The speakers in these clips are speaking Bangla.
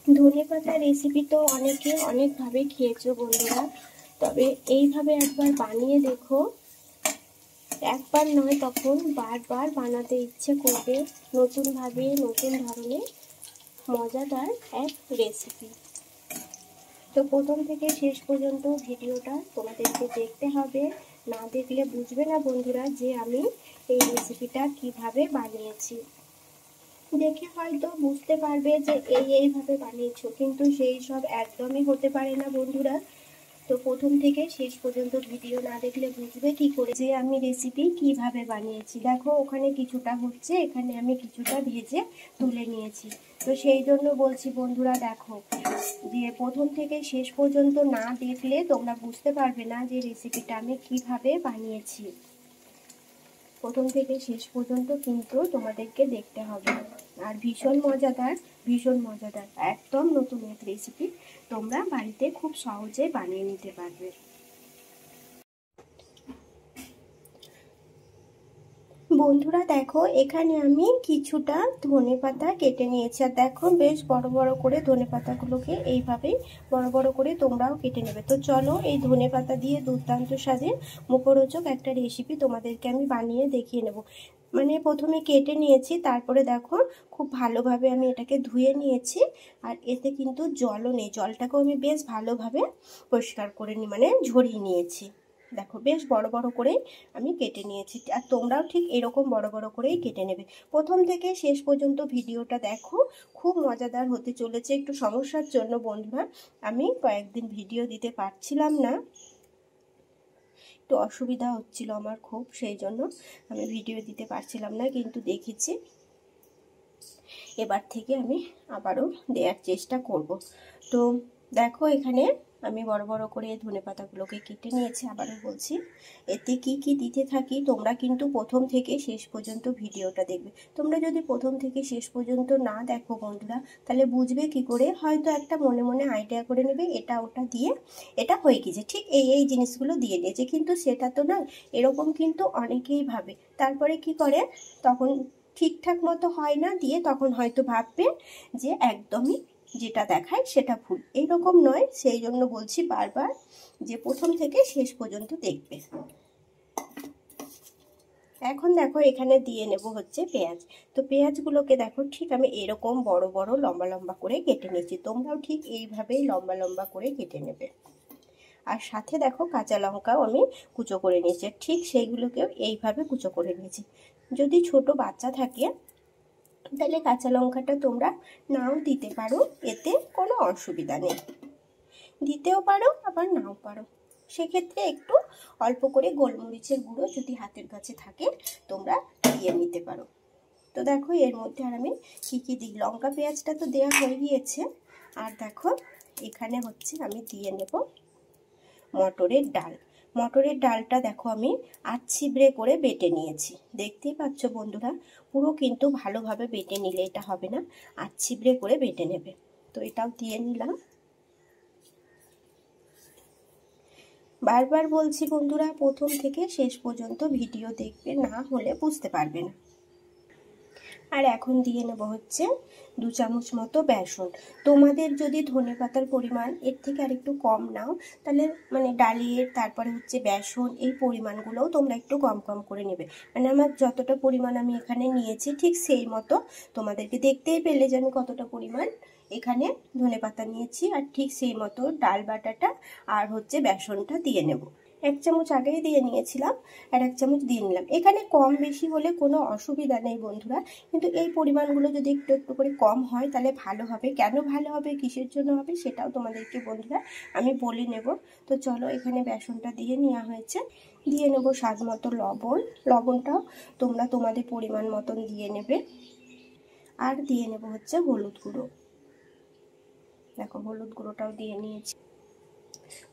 ধনেপাতা রেসিপি তো অনেকে অনেকভাবে খেয়েছো বন্ধুরা, তবে এইভাবে একবার বানিয়ে দেখো। একবার নয়, তখন বারবার বানাতে ইচ্ছে করবে। নতুনভাবে, নতুন ধরনের মজাদার এক রেসিপি। তো প্রথম থেকে শেষ পর্যন্ত ভিডিওটা তোমাদেরকে দেখতে হবে, না দেখলে বুঝবে না বন্ধুরা যে আমি এই রেসিপিটা কিভাবে বানিয়েছি। দেখে হয়তো বুঝতে পারবে যে এইভাবে বানিয়েছো, কিন্তু সেই সব একদমই হতে পারে না বন্ধুরা। তো প্রথম থেকে শেষ পর্যন্ত ভিডিও না দেখলে বুঝবে কি করে যে আমি রেসিপি কিভাবে বানিয়েছি। দেখো ওখানে কিছুটা হচ্ছে, এখানে আমি কিছুটা ভেজে তুলে নিয়েছি। তো সেই জন্য বলছি বন্ধুরা, দেখো যে প্রথম থেকে শেষ পর্যন্ত না দেখলে তোমরা বুঝতে পারবে না যে রেসিপিটা আমি কিভাবে বানিয়েছি। প্রথম থেকে শেষ পর্যন্ত কিন্তু তোমাদেরকে দেখতে হবে। আর ভীষণ মজাদার একদম নতুন এক রেসিপি, তোমরা বাড়িতে খুব সহজে বানিয়ে নিতে পারবে। বন্ধুরা দেখো, এখানে আমি কিছুটা ধনেপাতা কেটে নিয়েছি। আর দেখো বেশ বড় বড় করে ধনেপাতাগুলোকে এইভাবে বড় বড় করে তোমরাও কেটে নেবে। তো চলো এই ধনেপাতা দিয়ে দুর্দান্ত স্বাদের মুখরোচক একটা রেসিপি তোমাদেরকে আমি বানিয়ে দেখিয়ে নেব। মানে প্রথমে কেটে নিয়েছি, তারপরে দেখো খুব ভালোভাবে আমি এটাকে ধুয়ে নিয়েছি। আর এতে কিন্তু জলও নেই, জলটাকেও আমি বেশ ভালোভাবে পরিষ্কার করে মানে ঝরিয়ে নিয়েছি। দেখো বেশ বড় বড় করে আমি কেটে নিয়েছি, আর তোমরাও ঠিক এরকম বড় বড় করেই কেটে নেবে। প্রথম থেকে শেষ পর্যন্ত ভিডিওটা দেখো, খুব মজাদার হতে চলেছে। একটু সমস্যার জন্য বন্ধুরা আমি কয়েকদিন ভিডিও দিতে পারছিলাম না, একটু অসুবিধা হচ্ছিল আমার খুব, সেই জন্য আমি ভিডিও দিতে পারছিলাম না, কিন্তু দেখেছি এবার থেকে আমি আবারও দেওয়ার চেষ্টা করব। তো দেখো এখানে আমি বড় বড় করে ধনেপাতাগুলোকে কেটে নিয়েছি। আবারও বলছি, এতে কি কি দিতে থাকি তোমরা কিন্তু প্রথম থেকে শেষ পর্যন্ত ভিডিওটা দেখবে। তোমরা যদি প্রথম থেকে শেষ পর্যন্ত না দেখো বন্ধুরা, তাহলে বুঝবে কি করে, হয়তো একটা মনে মনে আইডিয়া করে নেবে এটা ওটা দিয়ে এটা হয়ে গেছে, ঠিক এই জিনিসগুলো দিয়ে দিয়েছে, কিন্তু সেটা তো না। এরকম কিন্তু অনেকেই ভাবে, তারপরে কি করে তখন ঠিকঠাক মতো হয় না দিয়ে, তখন হয়তো ভাববে যে একদমই যেটা দেখায় সেটা ভুল। এইরকম নয়, সেই জন্য বলছি বারবার যে প্রথম থেকে শেষ পর্যন্ত দেখবে। এখন দেখো এখানে দিয়ে নেব হচ্ছে পেঁয়াজ। তো পেঁয়াজগুলোকে দেখো ঠিক আমি এরকম বড় বড় লম্বা লম্বা করে কেটে নিয়েছি, তোমরাও ঠিক এইভাবেই লম্বা লম্বা করে কেটে নেবে। আর সাথে দেখো কাঁচা লঙ্কাও আমি কুচো করে নিয়েছি, ঠিক সেইগুলোকেও এইভাবে কুচো করে নিয়েছি। যদি ছোট বাচ্চা থাকে তাহলে কাঁচা লঙ্কাটা তোমরা নাও দিতে পারো, এতে কোনো অসুবিধা নেই, দিতেও পারো আবার নাও পারো। সেক্ষেত্রে একটু অল্প করে গোলমরিচের গুঁড়ো যদি হাতের কাছে থাকে তোমরা দিয়ে নিতে পারো। তো দেখো এর মধ্যে আর আমি কী কী দিই, লঙ্কা পেঁয়াজটা তো দেওয়া হয়ে গিয়েছে। আর দেখো এখানে হচ্ছে আমি দিয়ে নেব মটরের ডাল। মটরের ডালটা দেখো আমি ছিবড়ে করে বেটে নিয়েছি, দেখতেই পাচ্ছ বন্ধুরা, পুরো কিন্তু ভালোভাবে বেটে নিলে এটা হবে না, ছিবড়ে করে বেটে নেবে। তো এটাও দিয়ে নিলাম। বারবার বলছি বন্ধুরা, প্রথম থেকে শেষ পর্যন্ত ভিডিও দেখবে, না হলে বুঝতে পারবে না। আর এখন দিয়ে নেব হচ্ছে 2 চামচ মতো বেসন। তোমাদের যদি ধনেপাতার পরিমাণ এর থেকে আর একটু কম নাও, তাহলে মানে ডালের তারপরে হচ্ছে বেসন এই পরিমাণগুলোও তোমরা একটু কম কম করে নেবে। মানে আমার যতটা পরিমাণ আমি এখানে নিয়েছি ঠিক সেই মতো তোমাদেরকে দেখতেই পেলে যে আমি কতটা পরিমাণ এখানে ধনেপাতা নিয়েছি, আর ঠিক সেই মতো ডাল বাটাটা আর হচ্ছে বেসনটা দিয়ে নেব। 1 চামচ আগেই দিয়ে নিয়েছিলাম, আর 1 চামচ দিয়ে নিলাম। এখানে কম বেশি হলে কোনো অসুবিধা নেই বন্ধুরা, কিন্তু এই পরিমাণগুলো যদি একটু একটু করে কম হয় তাহলে ভালো হবে। কেন ভালো হবে, কিসের জন্য হবে, সেটাও তোমাদেরকে বন্ধুরা আমি বলে নেব। তো চলো এখানে বেসনটা দিয়ে নেওয়া হয়েছে, দিয়ে নেব স্বাদ মতো লবণ। লবণটাও তোমরা তোমাদের পরিমাণ মতন দিয়ে নেবে। আর দিয়ে নেব হচ্ছে হলুদ গুঁড়ো। দেখো হলুদ গুঁড়োটাও দিয়ে নিয়েছি।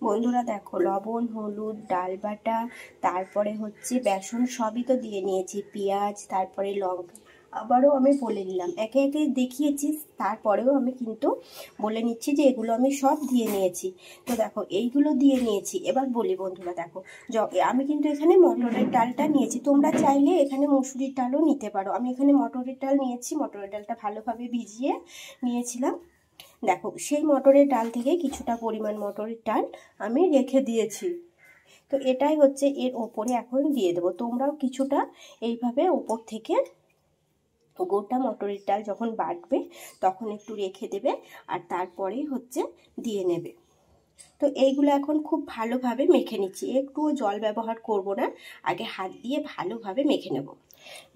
বন্ধুরা দেখো লবণ, হলুদ, ডাল বাটা, তারপরে হচ্ছে বেসন সবই তো দিয়ে নিয়েছি, পেঁয়াজ, তারপরে লঙ্কা। আবারও আমি বলে নিলাম, একে একে দেখিয়েছি, তারপরেও আমি কিন্তু বলে নিচ্ছি যে এগুলো আমি সব দিয়ে নিয়েছি। তো দেখো এইগুলো দিয়ে নিয়েছি। এবার বলি বন্ধুরা, দেখো আমি কিন্তু এখানে মটরের ডালটা নিয়েছি, তোমরা চাইলে এখানে মুসুরির ডালও নিতে পারো। আমি এখানে মটরের ডাল নিয়েছি, মটরের ডালটা ভালোভাবে ভিজিয়ে নিয়েছিলাম। দেখো সেই মটরের ডাল থেকে কিছুটা পরিমাণ মটরের ডাল আমি রেখে দিয়েছি। তো এটাই হচ্ছে এর ওপরে এখন দিয়ে দেবো। তোমরাও কিছুটা এইভাবে ওপর থেকে গোটা মটরের ডাল যখন বাটবে তখন একটু রেখে দেবে, আর তারপরেই হচ্ছে দিয়ে নেবে। তো এইগুলো এখন খুব ভালোভাবে মেখে নিচ্ছি, একটুও জল ব্যবহার করব না, আগে হাত দিয়ে ভালোভাবে মেখে নেব।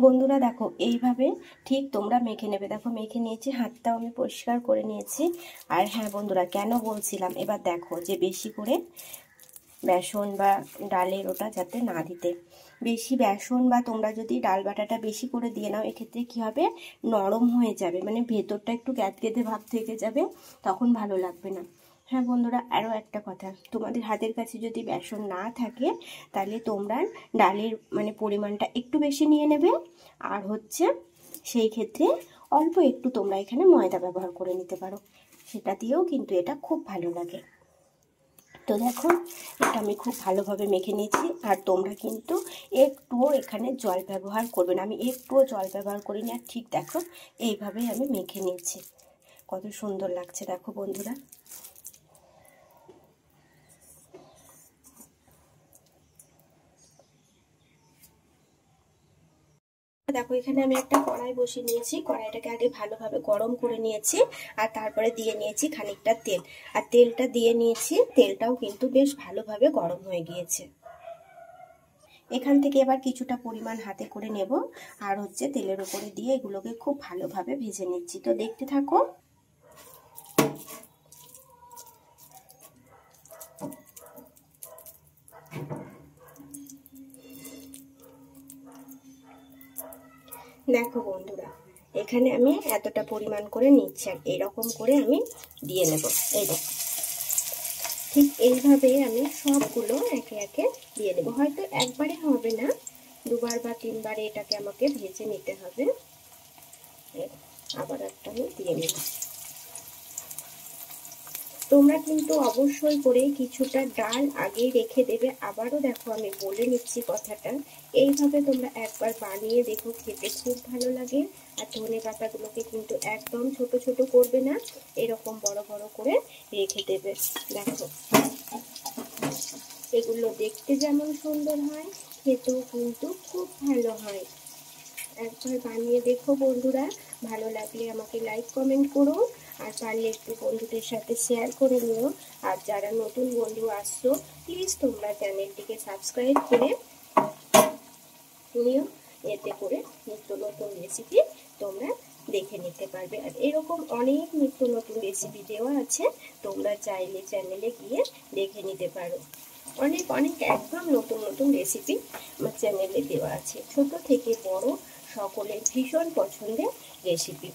বন্ধুরা দেখো এইভাবে ঠিক তোমরা মেখে নেবে। দেখো মেখে নিয়েছি, হাতটাও আমি পরিষ্কার করে নিয়েছি। আর হ্যাঁ বন্ধুরা, কেন বলছিলাম, এবার দেখো যে বেশি করে বেসন বা ডালের ওটা যাতে না দিতে। বেশি বেসন বা তোমরা যদি ডাল বাটাটা বেশি করে দিয়ে নাও, এক্ষেত্রে কী হবে, নরম হয়ে যাবে, মানে ভেতরটা একটু গ্যাদগেদে ভাব থেকে যাবে, তখন ভালো লাগবে না। হ্যাঁ বন্ধুরা, আরও একটা কথা, তোমাদের হাতের কাছে যদি বেসন না থাকে তাহলে তোমরা ডালের মানে পরিমাণটা একটু বেশি নিয়ে নেবে, আর হচ্ছে সেই ক্ষেত্রে অল্প একটু তোমরা এখানে ময়দা ব্যবহার করে নিতে পারো, সেটা দিয়েও কিন্তু এটা খুব ভালো লাগে। তো দেখো এটা আমি খুব ভালোভাবে মেখে নিয়েছি, আর তোমরা কিন্তু একটুও এখানে জল ব্যবহার করবে না। আমি একটুও জল ব্যবহার করিনি, আর ঠিক দেখো এইভাবেই আমি মেখে নিয়েছি। কত সুন্দর লাগছে দেখো বন্ধুরা। দেখো এখানে আমি একটা কড়াই বসিয়ে নিয়েছি, কড়াইটাকে আগে ভালোভাবে গরম করে নিয়েছি, আর তারপরে দিয়ে নিয়েছি খানিকটা তেল, আর তেলটা দিয়ে নিয়েছি, তেলটাও কিন্তু বেশ ভালোভাবে গরম হয়ে গিয়েছে। এখান থেকে এবার কিছুটা পরিমাণ হাতে করে নেব, আর হচ্ছে তেলের উপরে দিয়ে এগুলোকে খুব ভালোভাবে ভেজে নিচ্ছি। তো দেখতে থাকো। দেখো বন্ধুরা, এখানে আমি এতটা পরিমাণ করে নিচ্ছি, আর এরকম করে আমি দিয়ে নেব। এই দেখো ঠিক এইভাবে আমি সবগুলো একে একে দিয়ে নেব। হয়তো একবারে হবে না, দুবার বা তিনবার এটাকে আমাকে ভেজে নিতে হবে। আবার একটা আমি দিয়ে নেব। তোমরা কিন্তু অবশ্যই করে কিছুটা ডাল আগে রেখে দেবে। আবারও দেখো আমি বলে নিচ্ছি কথাটা, এইভাবে তোমরা একবার বানিয়ে দেখো, খেতে খুব ভালো লাগে। আর ধনে পাতাগুলোকে কিন্তু একদম ছোট ছোট করবে না, এরকম বড় বড় করে রেখে দেবে। দেখো এগুলো দেখতে যেমন সুন্দর হয়, খেতেও কিন্তু খুব ভালো হয়। একবার বানিয়ে দেখো বন্ধুরা, ভালো লাগলে আমাকে লাইক কমেন্ট করো, আর পারলে একটু বন্ধুদের সাথে শেয়ার করে নিও। আর যারা নতুন বন্ধু আসছো, প্লিজ তোমরা চ্যানেলটিকে সাবস্ক্রাইব করে নিও, এতে করে নিত্য নতুন রেসিপি তোমরা দেখে নিতে পারবে। আর এরকম অনেক নিত্য নতুন রেসিপি দেওয়া আছে, তোমরা চাইলে চ্যানেলে গিয়ে দেখে নিতে পারো। অনেক অনেক একদম নতুন নতুন রেসিপি আমার চ্যানেলে দেওয়া আছে, ছোট থেকে বড় সকলের ভীষণ পছন্দের রেসিপি।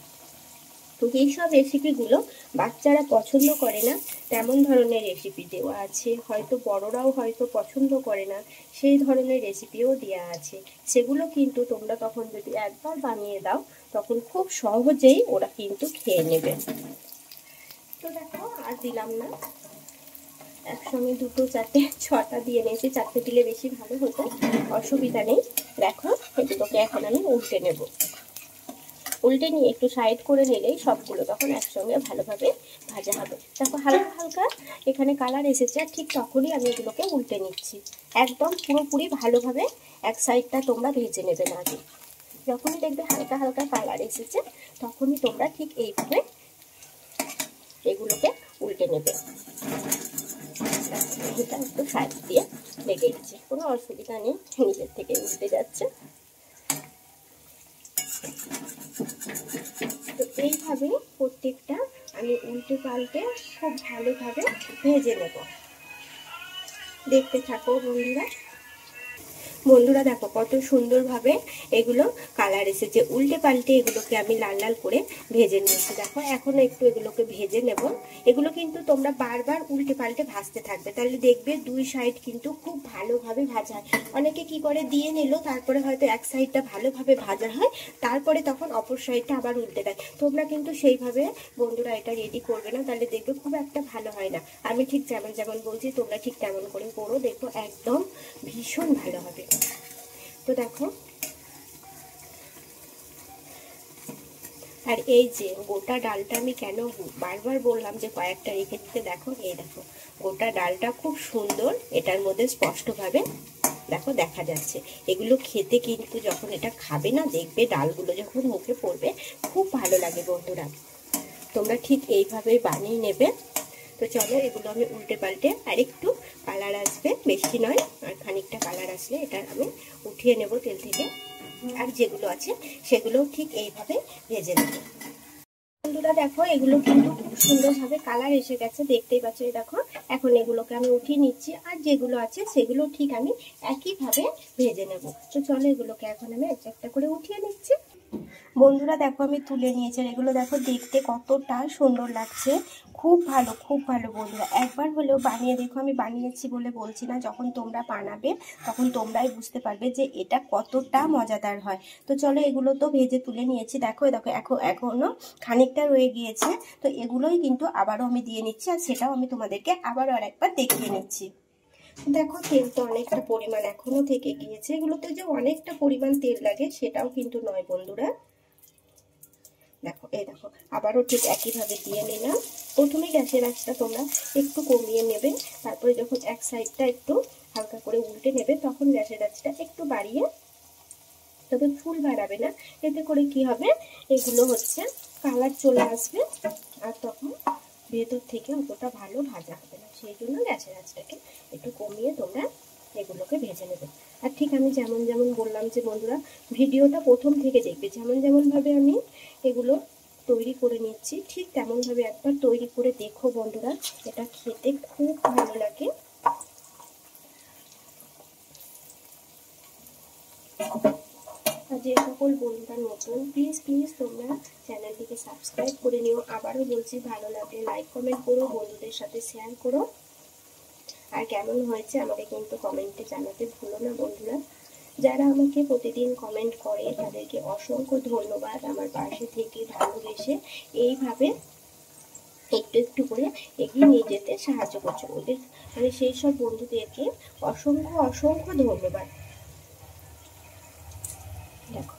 তো এইসব রেসিপিগুলো বাচ্চারা পছন্দ করে না, তেমন ধরনের রেসিপি দেওয়া আছে। হয়তো বড়রাও হয়তো পছন্দ করে না, সেই ধরনের রেসিপিও দেওয়া আছে। সেগুলো কিন্তু তোমরা তখন যদি একবার বানিয়ে দাও, তখন খুব সহজেই ওরা কিন্তু খেয়ে নেবে। তো দেখো আর দিলাম না, একসঙ্গে দুটো চারটে ছটা দিয়ে নিয়েছি, চারটে দিলে বেশি ভালো হতো, অসুবিধা নেই। দেখো এগুলোকে এখন আমি উল্টে নেব। উল্টে নিয়ে একটু সাইড করে নিলেই সবগুলো তখন একসঙ্গে ভালোভাবে ভাজা হবে। দেখো হালকা হালকা এখানে কালার এসেছে, আর ঠিক তখনই আমি এগুলোকে উল্টে নিচ্ছি। একদম পুরোপুরি ভালোভাবে এক সাইডটা তোমরা ভেজে নেবে না আগে। যখনই দেখবে হালকা হালকা কালার এসেছে, তখনই তোমরা ঠিক এইভাবে এগুলোকে উল্টে নেবে। এটা একটু সাইড দিয়ে লেগে গেছে, কোনো অসুবিধা নেই, নিজের থেকে উল্টে যাচ্ছে। তো এইভাবে প্রত্যেকটা আমি উল্টে পাল্টে খুব ভালোভাবে ভেজে নেব। দেখতে থাকো বন্ধুরা। বন্ধুরা দেখো কত সুন্দরভাবে এগুলো কালার এসেছে। উল্টে পাল্টে এগুলোকে আমি লাল লাল করে ভেজে নিয়েছি। দেখো এখনো একটু এগুলোকে ভেজে নেব। এগুলো কিন্তু তোমরা বারবার উল্টে পাল্টে ভাজতে থাকবে, তাহলে দেখবে দুই সাইড কিন্তু খুব ভালোভাবে ভাজা হয়। অনেকে কি করে দিয়ে নিল, তারপরে হয়তো এক সাইডটা ভালোভাবে ভাজা হয়, তারপরে তখন অপর সাইডটা আবার উল্টে দেয়। তোমরা কিন্তু সেইভাবে বন্ধুরা এটা রেডি করবে না, তাহলে দেখবে খুব একটা ভালো হয় না। আমি ঠিক যেমন যেমন বলছি তোমরা ঠিক তেমন করে করো, দেখো একদম ভীষণ ভালো হবে। তো দেখো আর এই যে গোটা ডালটা আমি কেন বারবার বললাম যে কয়েকটা রেখে দিতে, দেখো এই দেখো গোটা ডালটা খুব সুন্দর এটার মধ্যে স্পষ্টভাবে দেখো দেখা যাচ্ছে। এগুলো খেতে কিন্তু যখন এটা খাবে না, দেখবে ডালগুলো যখন মুখে পড়বে খুব ভালো লাগে বন্ধুরা। তোমরা ঠিক এইভাবেই বানিয়ে নেবে। তো চলো এগুলো আমি উল্টে পাল্টে আর একটু কালার আসবে, বেশি নয়, আর খানিকটা কালার আসলে এটা আমি উঠিয়ে নেব তেল থেকে। আর যেগুলো আছে সেগুলো ঠিক এইভাবে ভেজে নেব। বন্ধুরা দেখো এগুলো কিন্তু খুব সুন্দরভাবে কালার এসে গেছে, দেখতেই পাচ্ছ। দেখো এখন এগুলোকে আমি উঠিয়ে নিচ্ছি, আর যেগুলো আছে সেগুলো ঠিক আমি একইভাবে ভেজে নেব। তো চলো এগুলোকে এখন আমি একটা করে উঠিয়ে নিচ্ছি। বন্ধুরা দেখো আমি তুলে নিয়েছি, এগুলো দেখো দেখতে কতটা সুন্দর লাগছে, খুব ভালো বন্ধুরা। একবার হলেও বানিয়ে দেখো, আমি বানিয়েছি বলে বলছি না, যখন তোমরা বানাবে তখন তোমরাই বুঝতে পারবে যে এটা কতটা মজাদার হয়। তো চলো এগুলো তো ভেজে তুলে নিয়েছি, দেখো দেখো এখনো খানিকটা রয়ে গিয়েছে। তো এগুলোই কিন্তু আবারও আমি দিয়ে নিচ্ছি, আর সেটাও আমি তোমাদেরকে আবারও আরেকবার দেখিয়ে নিচ্ছি। দেখো তেল তো অনেকটা পরিমাণ এখনো থেকে গিয়েছে, এগুলোতে যে অনেকটা পরিমাণ তেল লাগে সেটাও কিন্তু নয় বন্ধুরা। দেখো এই দেখো আবারও ঠিক একইভাবে দিয়ে নিলাম। প্রথমে গ্যাসের আঁচটা তোমরা একটু কমিয়ে নেবে, তারপরে যখন এক সাইডটা একটু হালকা করে উল্টে নেবে তখন গ্যাসের আঁচটা একটু বাড়িয়ে, তবে ফুল বাড়াবে না, এতে করে কি হবে এগুলো হচ্ছে কালার চলে আসবে, আর তখন ভেতর থেকে অতটা ভালো ভাজা হবে না। সেই জন্য গ্যাসের আঁচটাকে একটু কমিয়ে তোমরা এগুলোকে ভেজে নেবে। আর ঠিক আমি যেমন বললাম যে বন্ধুরা ভিডিওটা প্রথম থেকে দেখবে, যেমনভাবে আমি এগুলো তৈরি করে নিচ্ছি ঠিক তেমনভাবে একবার তৈরি করে দেখো বন্ধুরা, এটা খেতে খুব ভালো লাগে। যে সকল বন্ধুরা নতুন, প্লিজ তোমরা চ্যানেলটিকে সাবস্ক্রাইব করে নিও। আবারও বলছি ভালো লাগলে লাইক কমেন্ট করো, বন্ধুদের সাথে শেয়ার করো। আর কেমন হয়েছে আমাকে কিন্তু কমেন্টে জানাতে ভুলো না বন্ধুরা। যারা আমাকে প্রতিদিন কমেন্ট করে তাদেরকে অসংখ্য ধন্যবাদ, আমার পাশে থেকে ভালোবেসে এইভাবে একটু করে এগিয়ে নিয়ে যেতে সাহায্য করছো। ওদের মানে সেই সব বন্ধুদেরকে অসংখ্য ধন্যবাদ। দেখো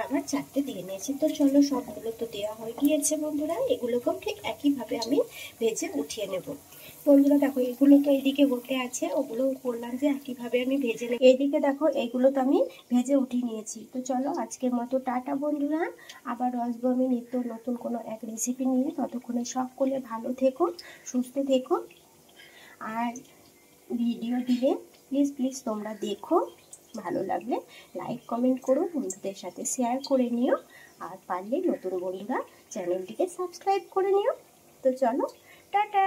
আবার 4টে দিয়ে নিয়েছি। তো চলো সবগুলো তো দেওয়া হয়ে গিয়েছে বন্ধুরা, এগুলোকেও ঠিক একইভাবে আমি ভেজে উঠিয়ে নেব। বন্ধুরা দেখো এগুলো তো এইদিকে হতে আছে, ওগুলো করলাম যে একইভাবে আমি ভেজে নেব। এইদিকে দেখো এগুলো তো আমি ভেজে উঠিয়ে নিয়েছি। তো চলো আজকের মতো টাটা বন্ধুরা, আবার আসবো আমি নিত্য নতুন কোনো এক রেসিপি নিয়ে। ততক্ষণে সকলে ভালো থেকো, সুস্থ থেকো, আর ভিডিও দিলে প্লিজ তোমরা দেখো, ভালো লাগলে লাইক কমেন্ট করো, বন্ধুদের সাথে শেয়ার করে নিও, আর পারলে নতুন বন্ধুরা চ্যানেলটিকে সাবস্ক্রাইব করে নিও। তো চলো টাটা।